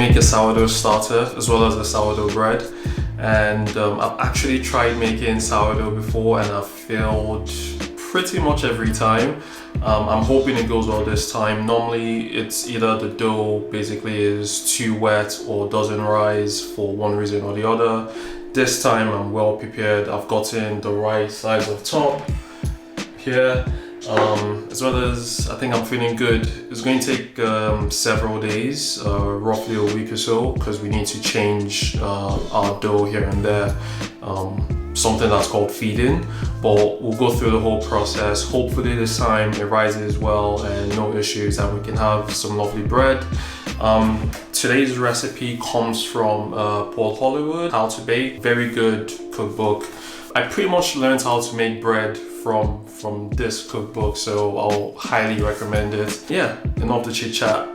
make a sourdough starter as well as the sourdough bread. And I've actually tried making sourdough before and I've failed pretty much every time. I'm hoping it goes well this time. Normally it's either the dough basically is too wet or doesn't rise for one reason or the other. This time I'm well prepared. I've gotten the right size of top here, as well as I think I'm feeling good. It's going to take several days, roughly a week or so, because we need to change our dough here and there. Something that's called feeding, but we'll go through the whole process. Hopefully this time it rises well and no issues, and we can have some lovely bread. Today's recipe comes from Paul Hollywood, How to Bake, very good cookbook. I pretty much learned how to make bread from this cookbook, so I'll highly recommend it. Yeah, enough the chit chat,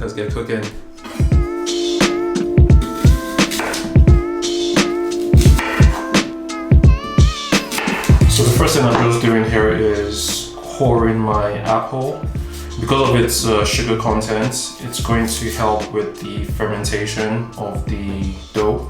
let's get cooking. So the first thing I'm just doing here is pouring my apple. Because of its sugar content, it's going to help with the fermentation of the dough.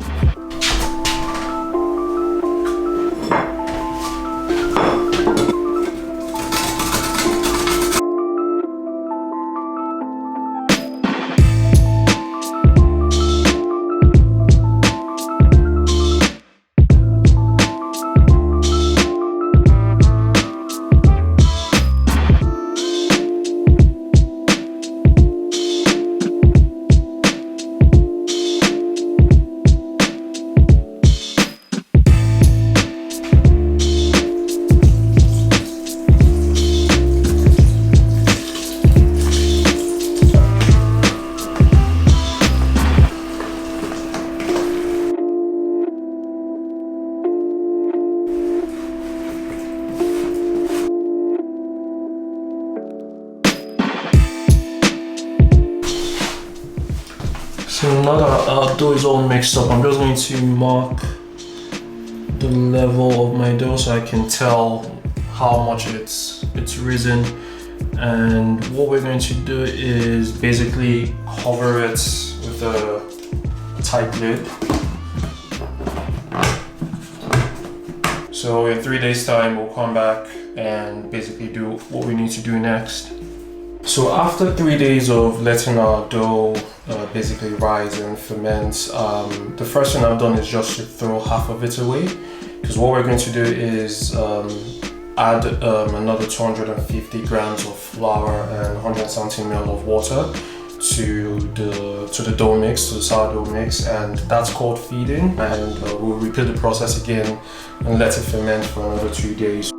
So now that our dough is all mixed up, I'm just going to mark the level of my dough so I can tell how much it's risen. And what we're going to do is basically cover it with a tight lid. So in 3 days time, we'll come back and basically do what we need to do next. So after 3 days of letting our dough basically rise and ferment, the first thing I've done is just to throw half of it away, because what we're going to do is add another 250 grams of flour and 170 ml of water to the dough mix, to the sourdough mix, and that's called feeding. And we'll repeat the process again and let it ferment for another 2 days.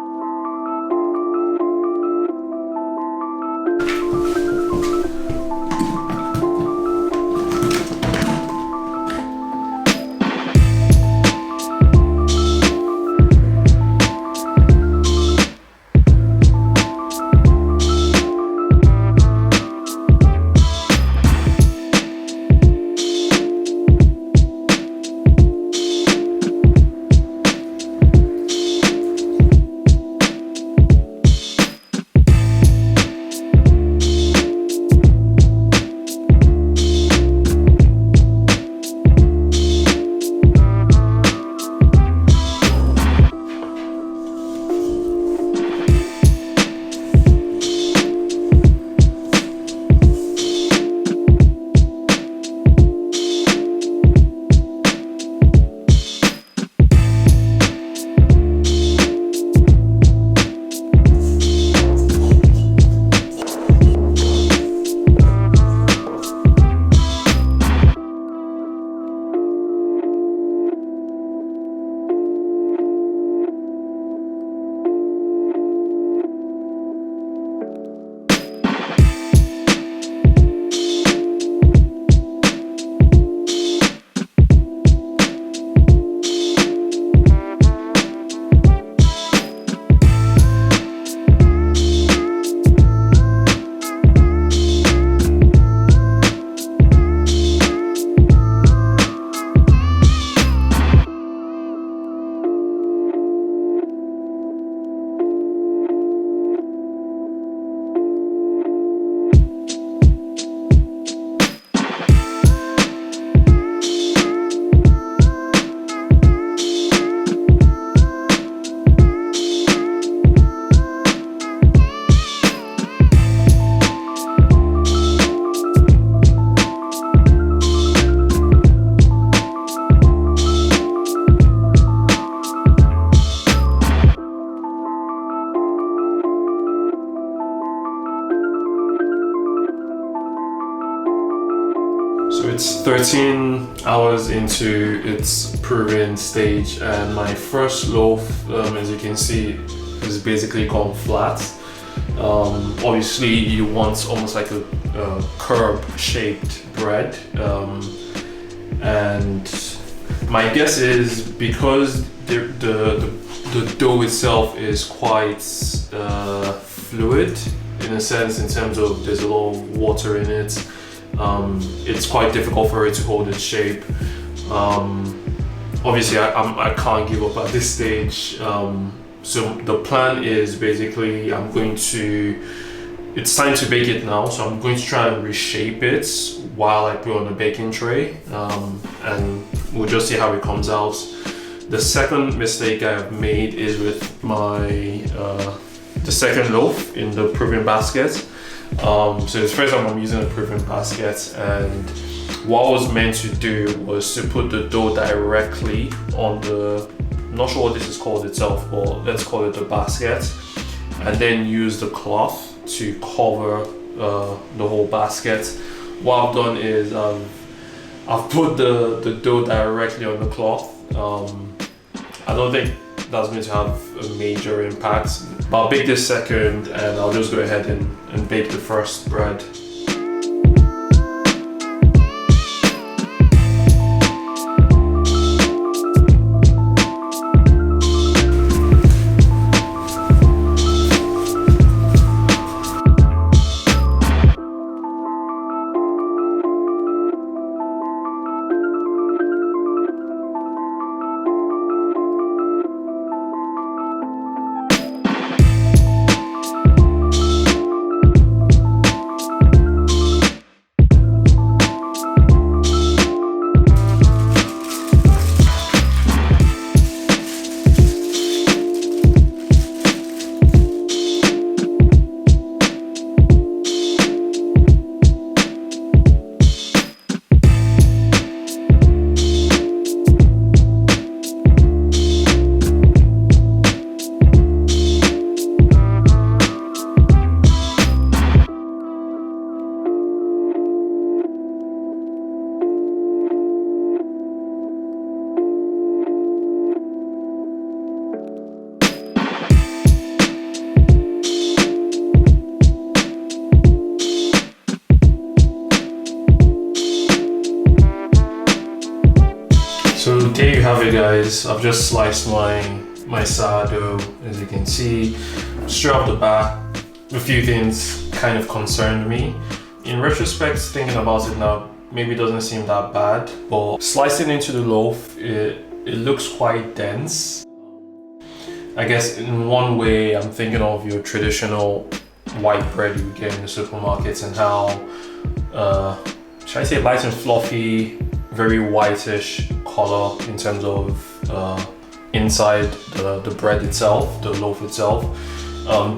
13 hours into its proving stage, and my first loaf, as you can see, is basically gone flat. Obviously you want almost like a curb shaped bread, and my guess is because the dough itself is quite fluid in a sense, in terms of there's a lot of water in it. It's quite difficult for it to hold its shape. Obviously I can't give up at this stage. So the plan is basically it's time to bake it now, so I'm going to try and reshape it while I put on the baking tray, and we'll just see how it comes out. The second mistake I've made is with my the second loaf in the proving basket. So it's the first time I'm using a proving basket, and what I was meant to do was to put the dough directly on the, I'm not sure what this is called itself, but let's call it the basket, and then use the cloth to cover the whole basket. What I've done is I've put the dough directly on the cloth. I don't think that's going to have a major impact, but I'll bake this second, and I'll just go ahead and bake the first bread. So there you have it, guys. I've just sliced my sourdough, as you can see. Straight off the bat, a few things kind of concerned me. In retrospect, thinking about it now, maybe it doesn't seem that bad, but slicing into the loaf, it looks quite dense. I guess in one way, I'm thinking of your traditional white bread you get in the supermarkets, and how, should I say, light and fluffy, very whitish color in terms of inside the bread itself, the loaf itself.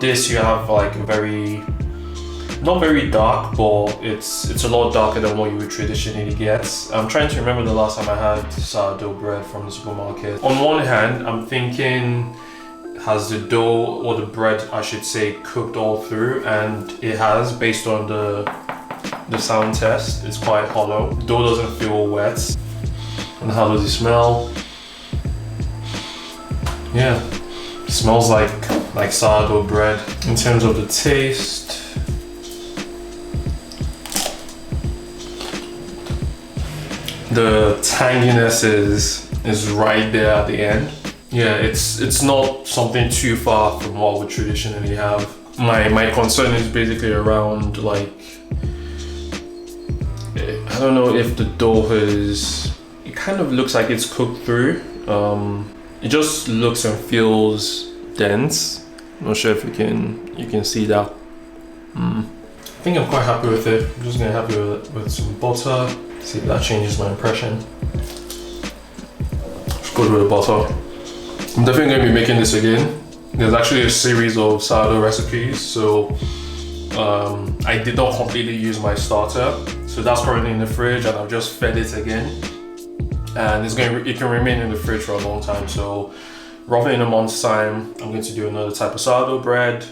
This you have like a very, not very dark, but it's a lot darker than what you would traditionally get. I'm trying to remember the last time I had sourdough bread from the supermarket. On one hand, I'm thinking, has the dough, or the bread I should say, cooked all through? And it has, based on the sound test. It's quite hollow. The dough doesn't feel wet. And how does it smell? Yeah, it smells like sourdough bread. In terms of the taste, the tanginess is right there at the end. Yeah, it's not something too far from what we traditionally have. My concern is basically around, like, I don't know if the dough it kind of looks like it's cooked through. It just looks and feels dense. I'm not sure if you can see that. I think I'm quite happy with it. I'm just gonna have it with some butter. See if that changes my impression. Just go with the butter. I'm definitely gonna be making this again. There's actually a series of sourdough recipes, so I did not completely use my starter. So that's currently in the fridge, and I've just fed it again. And it can remain in the fridge for a long time. So roughly in a month's time, I'm going to do another type of sourdough bread.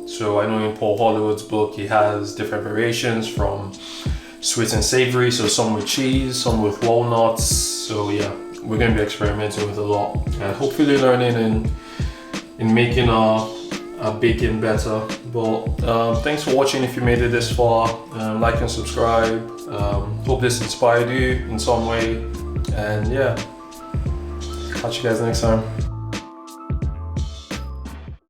So I know in Paul Hollywood's book, he has different variations from sweet and savory, so some with cheese, some with walnuts. So yeah, we're going to be experimenting with a lot and hopefully learning in making our baking better. But thanks for watching. If you made it this far, like and subscribe. Hope this inspired you in some way, and yeah, catch you guys next time.